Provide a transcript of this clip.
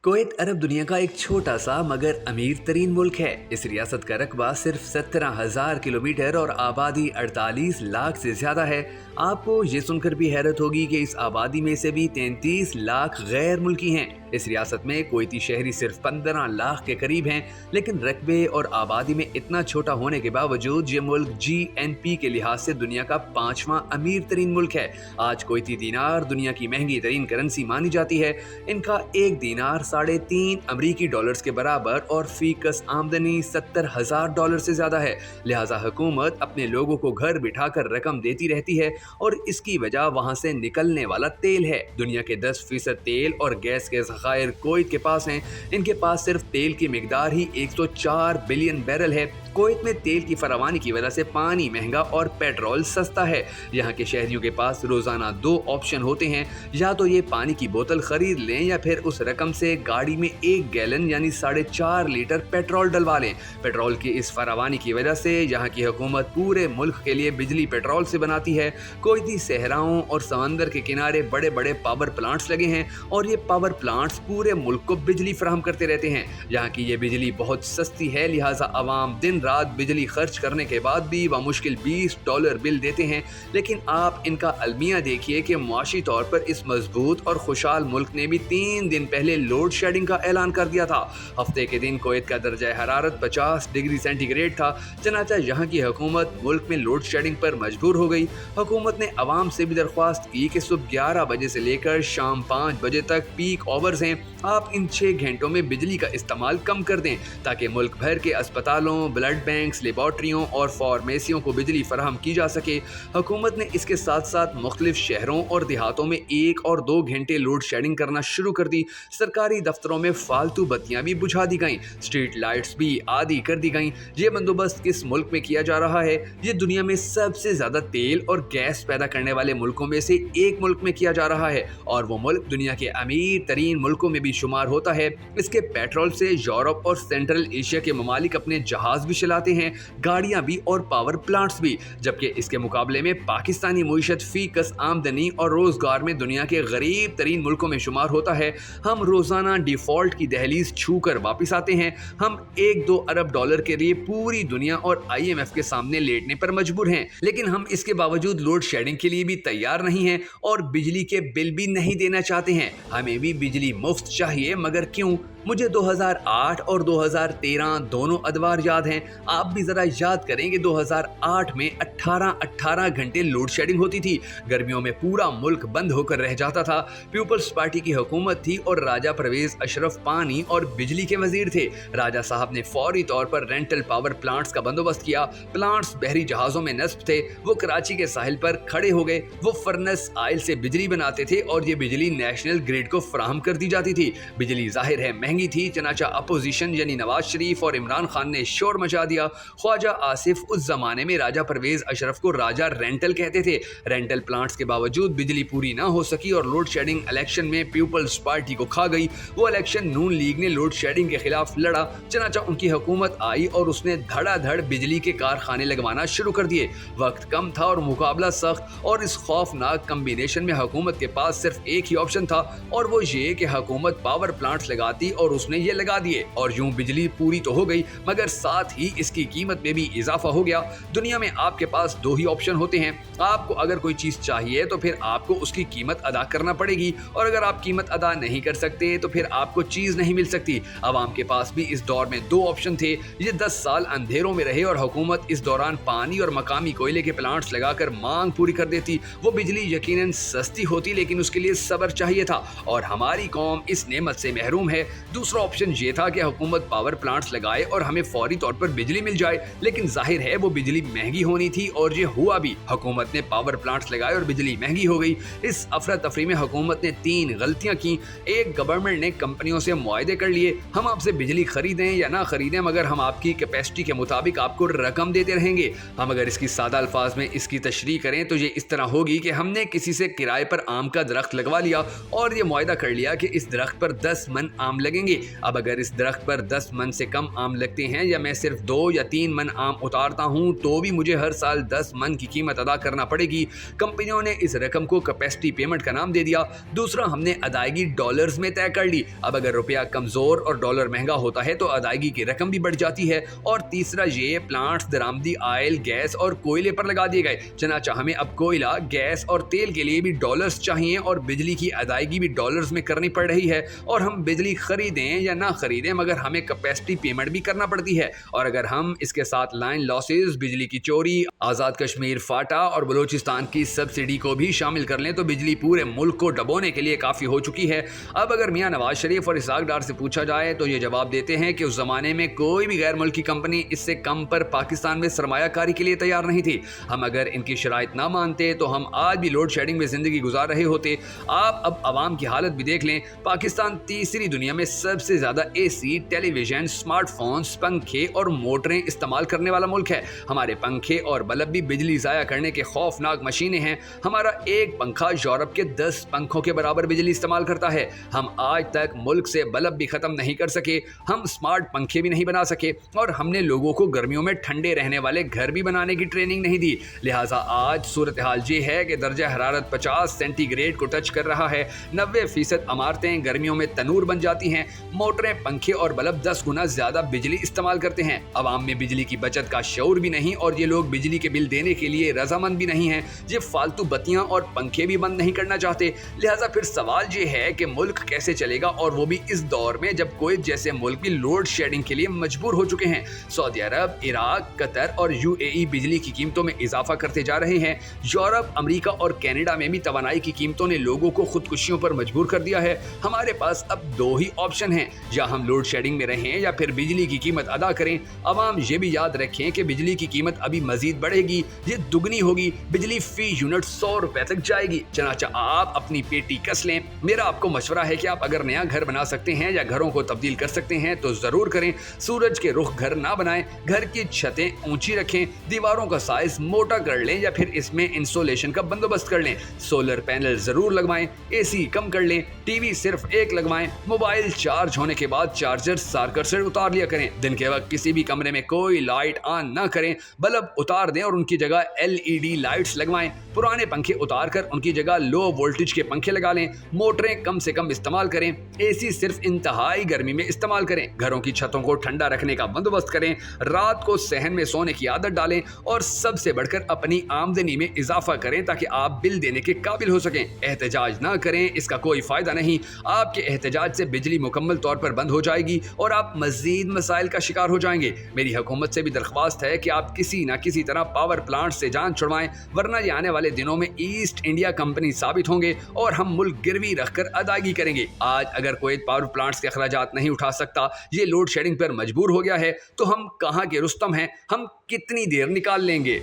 कोवैत अरब दुनिया का एक छोटा सा मगर अमीर तरीन मुल्क है। इस रियासत का रकबा सिर्फ 17,000 किलोमीटर और आबादी 48 लाख से ज्यादा है। आपको ये सुनकर भी हैरत होगी कि इस आबादी में से भी 33 लाख गैर मुल्की हैं। इस रियासत में कोवैती शहरी सिर्फ 15 लाख के करीब हैं, लेकिन रकबे और आबादी में इतना छोटा होने के बावजूद ये मुल्क GNP के लिहाज से दुनिया का 5वां अमीर तरीन मुल्क है। आज कोवैती दीनार दुनिया की महंगी तरीन करेंसी मानी जाती है। इनका एक दीनार $3.5 के बराबर और फीकस आमदनी $70,000 से ज्यादा है। लिहाजा हुकूमत अपने लोगों को घर बिठाकर रकम देती रहती है और इसकी वजह वहां से निकलने वाला तेल है। दुनिया के 10% तेल और गैस के ज़खायर कोवैत के पास हैं। इनके पास सिर्फ तेल की मिकदार ही 104 बिलियन बैरल है। कोवैत में तेल की फरावानी की वजह से पानी महंगा और पेट्रोल सस्ता है। यहाँ के शहरियों के पास रोजाना 2 ऑप्शन होते हैं, या तो ये पानी की बोतल खरीद लें या फिर उस रकम से गाड़ी में 1 गैलन यानी 4.5 लीटर पेट्रोल डलवा लें। पेट्रोल की इस फरावानी की वजह से यहाँ की हुकूमत पूरे मुल्क के लिए बिजली पेट्रोल से बनाती है। कोवैती सहराओं और समंदर के किनारे बड़े बड़े पावर प्लांट्स लगे हैं और ये पावर प्लांट्स पूरे मुल्क को बिजली फराहम करते रहते हैं। यहाँ की ये बिजली बहुत सस्ती है, लिहाजा आवाम दिन रात बिजली खर्च करने के बाद भी मुश्किल $20 बिल देते हैं। लेकिन आप इनका अलमिया देखिए कि मुआशी तौर पर इस मजबूत और खुशहाल मुल्क ने भी 3 दिन पहले लोड शेडिंग का ऐलान कर दिया था। हफ्ते के दिन कोवैत का दर्जा हरारत 50 डिग्री सेंटीग्रेड था। चनाचा यहाँ की हुकूमत मुल्क में लोड शेडिंग पर मजबूर हो गई। हुकूमत ने अवाम से भी दरख्वास्त की कि सुबह 11 बजे से लेकर शाम 5 बजे तक पीक ओवर्स हैं, आप इन 6 घंटों में बिजली का इस्तेमाल कम कर दें ताकि मुल्क भर के अस्पतालों, ब्लड बैंक्स, लेबॉर्ट्रियों और फार्मेसियों को बिजली फराहम की जा सके। हुकूमत ने इसके साथ साथ मुख्तलिफ शहरों और देहातों में 1 और 2 घंटे लोड शेडिंग करना शुरू कर दी। सरकारी दफ्तरों में फालतू बत्तियां भी बुझा दी गईं, स्ट्रीट लाइट्स भी आदी कर दी गईं। ये बंदोबस्त किस मुल्क में किया जा रहा है? ये दुनिया में सबसे ज्यादा तेल और गैस पैदा करने वाले मुल्कों में से एक मुल्क में किया जा रहा है और वो मुल्क दुनिया के अमीर तरीन मुल्कों में भी शुमार होता है। इसके पेट्रोल से यूरोप और सेंट्रल एशिया के ममालिक अपने जहाज भी चलाते हैं, गाड़ियां भी और पावर प्लांट्स भी, जबकि इसके मुकाबले में पाकिस्तानी मुईशत फीकस आमदनी और रोजगार में दुनिया के गरीब तरीन मुल्कों में शुमार होता है। हम रोजाना डिफॉल्ट की दहलीज छू कर वापिस आते हैं। हम $1-2 अरब के लिए पूरी दुनिया और IMF के सामने लेटने पर मजबूर हैं, लेकिन हम इसके बावजूद लोड शेडिंग के लिए भी तैयार नहीं हैं और बिजली के बिल भी नहीं देना चाहते हैं। हमें भी बिजली मुफ्त चाहिए, मगर क्यों? मुझे 2008 और 2013 दोनों अदवार याद हैं। आप भी जरा याद करें कि 2008 में 18 घंटे लोड शेडिंग होती थी। गर्मियों में पूरा मुल्क बंद होकर रह जाता था। पीपल्स पार्टी की हुकूमत थी और राजा परवेज अशरफ पानी और बिजली के वजीर थे। राजा साहब ने फौरी तौर पर रेंटल पावर प्लांट्स का बंदोबस्त किया। प्लांट्स बहरी जहाजों में नस्ब थे, वो कराची के साहिल पर खड़े हो गए। वो फर्नेस आयल से बिजली बनाते थे और ये बिजली नेशनल ग्रिड को फराहम कर दी जाती थी। बिजली जाहिर है महंगी थी, चनाचा अपोजिशन यानी नवाज शरीफ और इमरान खान ने शोर मचा दिया। ख्वाजा आसिफ उस जमाने में राजा परवेज अशरफ को राजा रेंटल कहते थे। रेंटल प्लांट्स के बावजूद बिजली पूरी ना हो सकी और लोड शेडिंग इलेक्शन में पीपल्स पार्टी को खा गई। वो इलेक्शन नून लीग ने लोड शेडिंग के खिलाफ लड़ा। चनाचा उनकी हुकूमत आई और उसने धड़ाधड़ बिजली के कारखाने लगवाना शुरू कर दिए। वक्त कम था और मुकाबला सख्त, और इस खौफनाक कम्बिनेशन में हुकूमत के पास सिर्फ एक ही ऑप्शन था और वो ये कि हुकूमत पावर प्लांट्स लगाती, और उसने ये लगा दिए। और यूं बिजली पूरी तो हो गई, मगर साथ ही इसकी कीमत में भी इजाफा हो गया। दुनिया में आपके पास 2 ही ऑप्शन होते हैं। आपको अगर कोई चीज चाहिए तो फिर आपको उसकी कीमत अदा करना पड़ेगी, और अगर आप कीमत अदा नहीं कर सकते तो फिर आपको चीज नहीं मिल सकती। आवाम के पास भी इस दौर में 2 ऑप्शन थे। ये 10 साल अंधेरों में रहे और हुकूमत इस दौरान पानी और मकामी कोयले के प्लांट्स लगाकर मांग पूरी कर देती। वो बिजली यकीनन सस्ती होती, लेकिन उसके लिए सब्र चाहिए था, और हमारी कौम इस नेमत से महरूम है। दूसरा ऑप्शन ये था कि हुकूमत पावर प्लांट्स लगाए और हमें फौरी तौर पर बिजली मिल जाए, लेकिन जाहिर है वो बिजली महंगी होनी थी, और ये हुआ भी। हुकूमत ने पावर प्लांट्स लगाए और बिजली महंगी हो गई। इस अफरा तफरी में हुकूमत ने 3 गलतियां की। एक, गवर्नमेंट ने कंपनियों से मुआहदे कर लिए, हम आपसे बिजली खरीदें या ना खरीदें, मगर हम आपकी कैपेसिटी के मुताबिक आपको रकम देते रहेंगे। हम अगर इसकी सादा अल्फाज में इसकी तशरीह करें तो ये इस तरह होगी कि हमने किसी से किराए पर आम का दरख्त लगवा लिया और ये मुआहदा कर लिया कि इस दरख्त पर 10 मन आम लगेंगे लगेंगे। अब अगर इस दरख्त पर 10 मन से कम आम लगते हैं या मैं सिर्फ 2 या 3 मन आम उतारता हूँ तो भी मुझे हर साल 10 मन की कीमत अदा करना पड़ेगी। कंपनियों ने इस रकम को कैपेसिटी पेमेंट का नाम दे दिया। दूसरा, हमने अदायगी डॉलर्स में तय कर ली। अब अगर रुपया कमजोर और डॉलर महंगा होता है तो अदायगी की रकम भी बढ़ जाती है। और तीसरा, ये प्लांट्स दरामदी ऑयल, गैस और कोयले पर लगा दिए गए। चनाचा हमें अब कोयला, गैस और तेल के लिए भी डॉलर्स चाहिए और बिजली की अदायगी भी डॉलर्स में करनी पड़ रही है। और हम बिजली खरीदें या ना खरीदें मगर हमें कैपेसिटी पेमेंट भी करना पड़ती है। और अगर हम इसके साथ लाइन लॉसेस, बिजली की चोरी, आजाद कश्मीर फाटा और बलूचिस्तान की सब्सिडी को भी शामिल कर लें तो बिजली पूरे मुल्क को डबोने के लिए काफी हो चुकी है। अब अगर मियां नवाज शरीफ और इसहाक डार से पूछा जाए तो ये जवाब देते हैं कि उस जमाने में कोई भी गैर मुल्की कंपनी इससे कम पर पाकिस्तान में सरमायाकारी के लिए तैयार नहीं थी। हम अगर इनकी शराइत ना मानते तो हम आज भी लोड शेडिंग में जिंदगी गुजार रहे होते। आप अब आवाम की हालत भी देख लें। पाकिस्तान तीसरी दुनिया में सबसे ज्यादा एसी, टेलीविजन, स्मार्टफोन्स, पंखे और मोटरें इस्तेमाल करने वाला मुल्क है। हमारे पंखे और बल्ब भी बिजली जाया करने के खौफनाक मशीनें हैं। हमारा एक पंखा यूरोप के 10 पंखों के बराबर बिजली इस्तेमाल करता है। हम आज तक मुल्क से बल्ब भी खत्म नहीं कर सके, हम स्मार्ट पंखे भी नहीं बना सके और हमने लोगों को गर्मियों में ठंडे रहने वाले घर भी बनाने की ट्रेनिंग नहीं दी। लिहाजा आज सूरत हाल ये है कि दर्जा हरारत 50 सेंटीग्रेड को टच कर रहा है। 90% इमारतें गर्मियों में तनूर बन जाती हैं। मोटरें, पंखे और बल्ब 10 गुना ज्यादा बिजली इस्तेमाल करते हैं। अवाम में बिजली की बचत का शऊर भी नहीं और ये लोग बिजली के बिल देने के लिए रजामंद भी नहीं है। ये फालतू बत्तियां और पंखे भी बंद नहीं करना चाहते। लिहाजा फिर सवाल ये है कि मुल्क कैसे चलेगा, और वो भी इस दौर में जब कुवैत जैसे मुल्क भी लोड शेडिंग के लिए मजबूर हो चुके हैं। सऊदी अरब, इराक, कतर और यूएई बिजली की कीमतों में इजाफा करते जा रहे हैं। यूरोप, अमेरिका और कनाडा में भी तवानाई की कीमतों ने लोगों को खुदकुशियों पर मजबूर कर दिया है। हमारे पास अब 2 ही ऑप्शन हैं, या हम लोड शेडिंग में रहें या फिर बिजली की कीमत अदा करें। अवाम ये भी याद रखें कि बिजली की कीमत अभी मजीद बढ़ेगी, ये दुगनी होगी। बिजली फी यूनिट 100 रुपए तक जाएगी। चनाचा आप अपनी पेटी कस लें। मेरा आपको मशवरा है कि आप अगर नया घर बना सकते हैं या घरों को तब्दील कर सकते हैं तो जरूर करें। सूरज के रुख घर ना बनाएं, घर की छतें ऊंची रखें, दीवारों का साइज मोटा कर लें या फिर इसमें इंसुलेशन का बंदोबस्त कर लें। सोलर पैनल जरूर लगवाएं, एसी कम कर लें, टीवी सिर्फ एक लगवाएं, मोबाइल चार्ज होने के बाद चार्जर सारकर से उतार लिया करें। दिन के वक्त किसी भी कमरे में कोई लाइट ऑन ना करें, बल्ब उतार दें और उनकी जगह एलईडी लाइट्स लगवाएं। पुराने पंखे उतार कर उनकी जगह लो वोल्टेज के पंखे लगा लें। मोटरें कम से कम इस्तेमाल करें, एसी सिर्फ इंतहाई गर्मी में इस्तेमाल करें। घरों की छतों को ठंडा रखने का बंदोबस्त करें, रात को सहन में सोने की आदत डालें और सबसे बढ़कर अपनी आमदनी में इजाफा करें ताकि आप बिल देने के काबिल हो सकें। एहतजाज ना करें, इसका कोई फायदा नहीं। आपके एहतजाज से बिजली मुकम्मल तौर पर बंद हो जाएगी और आप मजीद मसाइल का शिकार हो जाएंगे। मेरी हुकूमत से भी दरख्वास्त है कि आप किसी न किसी तरह पावर प्लांट से जान छुड़वाएं, वरना ये आने वाले दिनों में ईस्ट इंडिया कंपनी साबित होंगे और हम मुल्क गिरवी रखकर अदायगी करेंगे। आज अगर कुवैत पावर प्लांट्स के अखराजात नहीं उठा सकता, ये लोड शेडिंग पर मजबूर हो गया है, तो हम कहाँ के रुस्तम हैं? हम कितनी देर निकाल लेंगे?